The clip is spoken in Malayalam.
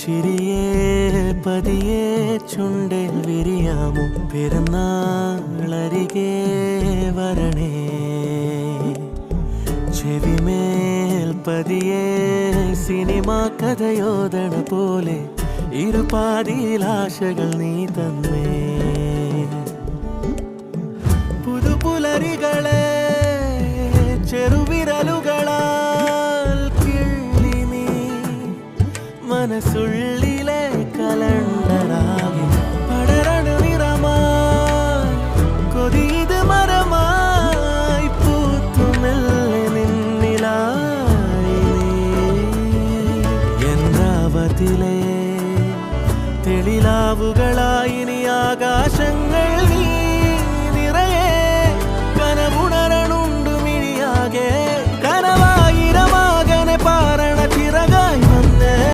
ചിരിയേ പതിയെ ചുണ്ടിൽ വിരിയാമോ പിറന്നാളരികെ വരണേ ചെവിമേൽ പതിയെ സിനിമാ കഥയോദണ പോലെ ഇരുപാതിയിലാശകൾ നീ തന്നേ പുതുപുലരികളെ ചെറുവിരലുകളാൽ കിള്ളി നീ മനസ്സുള്ളിലെ കലണ്ടറാകി പടരണു നിറമായി കൊതിയത് മരമായി പൂത്തുമെല്ലെ നിന്നിലായി എന്താവതിലെ തെളിലാവുകളായി നീ ആകാശങ്ങൾ നീ